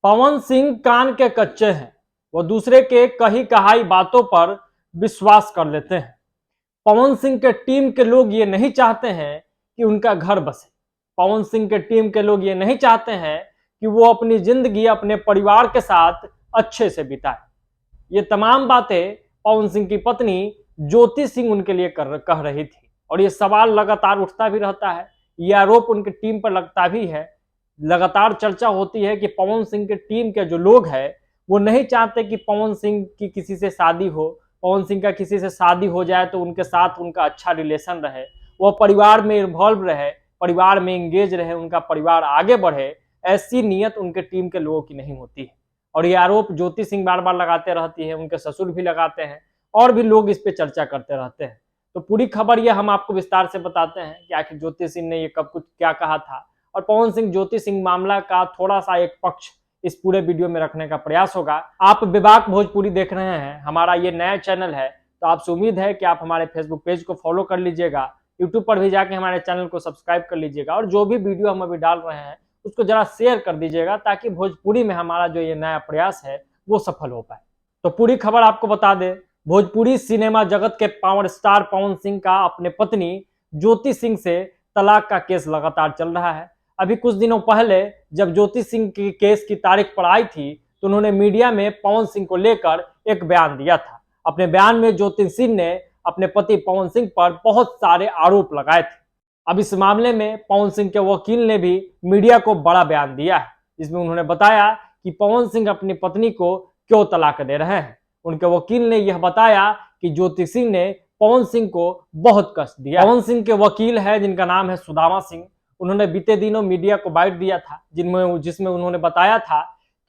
पवन सिंह कान के कच्चे हैं। वो दूसरे के कही कहाई बातों पर विश्वास कर लेते हैं। पवन सिंह के टीम के लोग ये नहीं चाहते हैं कि उनका घर बसे। पवन सिंह के टीम के लोग ये नहीं चाहते हैं कि वो अपनी जिंदगी अपने परिवार के साथ अच्छे से बिताए। ये तमाम बातें पवन सिंह की पत्नी ज्योति सिंह उनके लिए कह रही थी और ये सवाल लगातार उठता भी रहता है। ये आरोप उनकी टीम पर लगता भी है। लगातार चर्चा होती है कि पवन सिंह के टीम के जो लोग हैं वो नहीं चाहते कि पवन सिंह की किसी से शादी हो। पवन सिंह का किसी से शादी हो जाए तो उनके साथ उनका अच्छा रिलेशन रहे, वो परिवार में इन्वॉल्व रहे, परिवार में इंगेज रहे, उनका परिवार आगे बढ़े। ऐसी नीयत उनके टीम के लोगों की नहीं होती है और ये आरोप ज्योति सिंह बार बार लगाते रहती है, उनके ससुर भी लगाते हैं और भी लोग इस पे चर्चा करते रहते हैं। तो पूरी खबर ये हम आपको विस्तार से बताते हैं कि आखिर ज्योति सिंह ने ये कब कुछ क्या कहा था और पवन सिंह ज्योति सिंह मामला का थोड़ा सा एक पक्ष इस पूरे वीडियो में रखने का प्रयास होगा। आप विभाग भोजपुरी देख रहे हैं, हमारा ये नया चैनल है, तो आपसे उम्मीद है कि आप हमारे फेसबुक पेज को फॉलो कर लीजिएगा, यूट्यूब पर भी जाके हमारे चैनल को सब्सक्राइब कर लीजिएगा और जो भी वीडियो हम अभी डाल रहे हैं उसको जरा शेयर कर दीजिएगा ताकि भोजपुरी में हमारा जो ये नया प्रयास है वो सफल हो पाए। तो पूरी खबर आपको बता दें, भोजपुरी सिनेमा जगत के पावर स्टार पवन सिंह का अपने पत्नी ज्योति सिंह से तलाक का केस लगातार चल रहा है। अभी कुछ दिनों पहले जब ज्योति सिंह की केस की तारीख पर आई थी तो उन्होंने मीडिया में पवन सिंह को लेकर एक बयान दिया था। अपने बयान में ज्योति सिंह ने अपने पति पवन सिंह पर बहुत सारे आरोप लगाए थे। अब इस मामले में पवन सिंह के वकील ने भी मीडिया को बड़ा बयान दिया है, जिसमें उन्होंने बताया कि पवन सिंह अपनी पत्नी को क्यों तलाक दे रहे हैं। उनके वकील ने यह बताया कि ज्योति सिंह ने पवन सिंह को बहुत कष्ट दिया। पवन सिंह के वकील है जिनका नाम है सुदामा सिंह, उन्होंने बीते दिनों मीडिया को बाइट दिया था जिसमें उन्होंने बताया था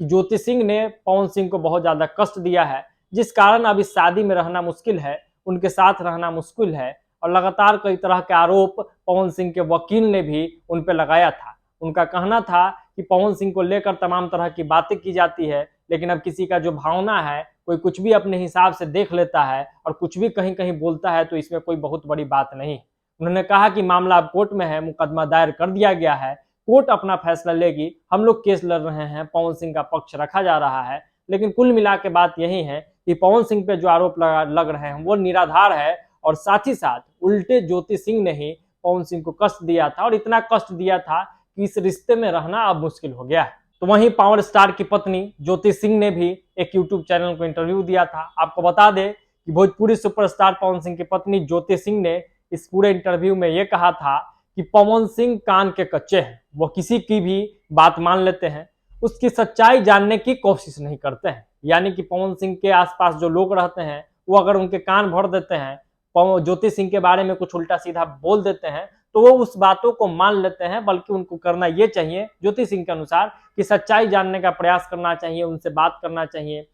कि ज्योति सिंह ने पवन सिंह को बहुत ज्यादा कष्ट दिया है, जिस कारण अब इस शादी में रहना मुश्किल है, उनके साथ रहना मुश्किल है। और लगातार कई तरह के आरोप पवन सिंह के वकील ने भी उन पर लगाया था। उनका कहना था कि पवन सिंह को लेकर तमाम तरह की बातें की जाती है, लेकिन अब किसी का जो भावना है, कोई कुछ भी अपने हिसाब से देख लेता है और कुछ भी कहीं कहीं बोलता है, तो इसमें कोई बहुत बड़ी बात नहीं। उन्होंने कहा कि मामला अब कोर्ट में है, मुकदमा दायर कर दिया गया है, कोर्ट अपना फैसला लेगी, हम लोग केस लड़ रहे हैं, पवन सिंह का पक्ष रखा जा रहा है। लेकिन कुल मिला के बात यही है कि पवन सिंह पे जो आरोप लग रहे हैं वो निराधार है और साथ ही साथ उल्टे ज्योति सिंह ने ही पवन सिंह को कष्ट दिया था और इतना कष्ट दिया था कि इस रिश्ते में रहना अब मुश्किल हो गया है। तो वहीं पावर स्टार की पत्नी ज्योति सिंह ने भी एक यूट्यूब चैनल को इंटरव्यू दिया था। आपको बता दें कि भोजपुरी सुपरस्टार पवन सिंह की पत्नी ज्योति सिंह ने इस पूरे इंटरव्यू में यह कहा था कि पवन सिंह कान के कच्चे हैं, वो किसी की भी बात मान लेते हैं, उसकी सच्चाई जानने की कोशिश नहीं करते हैं। यानी कि पवन सिंह के आसपास जो लोग रहते हैं वो अगर उनके कान भर देते हैं, ज्योति सिंह के बारे में कुछ उल्टा सीधा बोल देते हैं, तो वो उस बातों को मान लेते हैं। बल्कि उनको करना ये चाहिए ज्योति सिंह के अनुसार कि सच्चाई जानने का प्रयास करना चाहिए, उनसे बात करना चाहिए,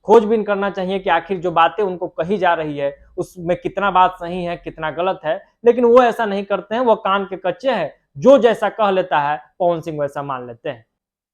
खोजबीन करना चाहिए कि आखिर जो बातें उनको कही जा रही है उसमें कितना बात सही है, कितना गलत है। लेकिन वो ऐसा नहीं करते हैं, वो कान के कच्चे हैं, जो जैसा कह लेता है पवन सिंह वैसा मान लेते हैं।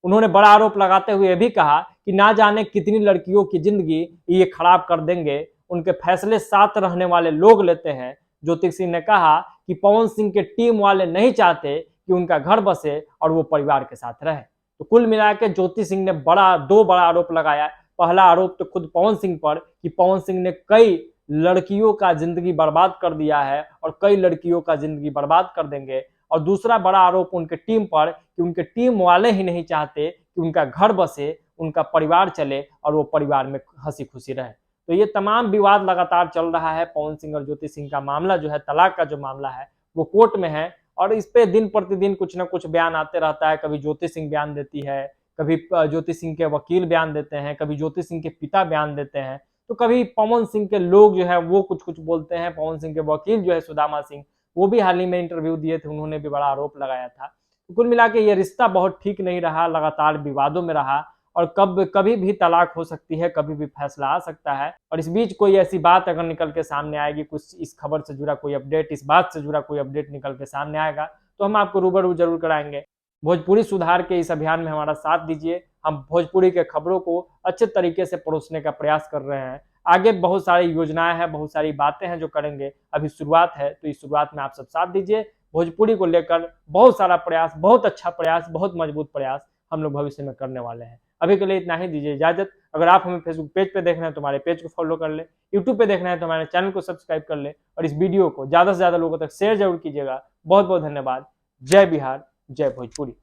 उन्होंने बड़ा आरोप लगाते हुए भी कहा कि ना जाने कितनी लड़कियों की जिंदगी ये खराब कर देंगे, उनके फैसले साथ रहने वाले लोग लेते हैं। ज्योति सिंह ने कहा कि पवन सिंह के टीम वाले नहीं चाहते कि उनका घर बसे और वो परिवार के साथ रहे। तो कुल मिलाकर ज्योति सिंह ने दो बड़ा आरोप लगाया। पहला आरोप तो खुद पवन सिंह पर कि पवन सिंह ने कई लड़कियों का जिंदगी बर्बाद कर दिया है और कई लड़कियों का जिंदगी बर्बाद कर देंगे। और दूसरा बड़ा आरोप उनके टीम पर कि उनके टीम वाले ही नहीं चाहते कि उनका घर बसे, उनका परिवार चले और वो परिवार में हंसी खुशी रहे। तो ये तमाम विवाद लगातार चल रहा है। पवन सिंह और ज्योति सिंह का मामला जो है, तलाक का जो मामला है, वो कोर्ट में है और इस पे दिन प्रतिदिन कुछ ना कुछ बयान आते रहता है। कभी ज्योति सिंह बयान देती है, कभी ज्योति सिंह के वकील बयान देते हैं, कभी ज्योति सिंह के पिता बयान देते हैं, तो कभी पवन सिंह के लोग जो है वो कुछ कुछ बोलते हैं। पवन सिंह के वकील जो है सुदामा सिंह, वो भी हाल ही में इंटरव्यू दिए थे, उन्होंने भी बड़ा आरोप लगाया था। तो कुल मिला के ये रिश्ता बहुत ठीक नहीं रहा, लगातार विवादों में रहा और कभी भी तलाक हो सकती है, कभी भी फैसला आ सकता है। और इस बीच कोई ऐसी बात अगर निकल के सामने आएगी, कुछ इस खबर से जुड़ा कोई अपडेट, इस बात से जुड़ा कोई अपडेट निकल के सामने आएगा, तो हम आपको रूबरू जरूर कराएंगे। भोजपुरी सुधार के इस अभियान में हमारा साथ दीजिए। हम भोजपुरी के खबरों को अच्छे तरीके से परोसने का प्रयास कर रहे हैं। आगे बहुत सारी योजनाएं हैं, बहुत सारी बातें हैं जो करेंगे, अभी शुरुआत है, तो इस शुरुआत में आप सब साथ दीजिए। भोजपुरी को लेकर बहुत सारा प्रयास, बहुत अच्छा प्रयास, बहुत मजबूत प्रयास हम लोग भविष्य में करने वाले हैं। अभी के लिए इतना ही, दीजिए इजाजत। अगर आप हमें फेसबुक पेज पे देखना है तो हमारे पेज को फॉलो कर ले, यूट्यूब पे देखना है तो हमारे चैनल को सब्सक्राइब कर ले, और इस वीडियो को ज्यादा से ज्यादा लोगों तक शेयर जरूर कीजिएगा। बहुत बहुत धन्यवाद। जय बिहार, जय भोजपुरी।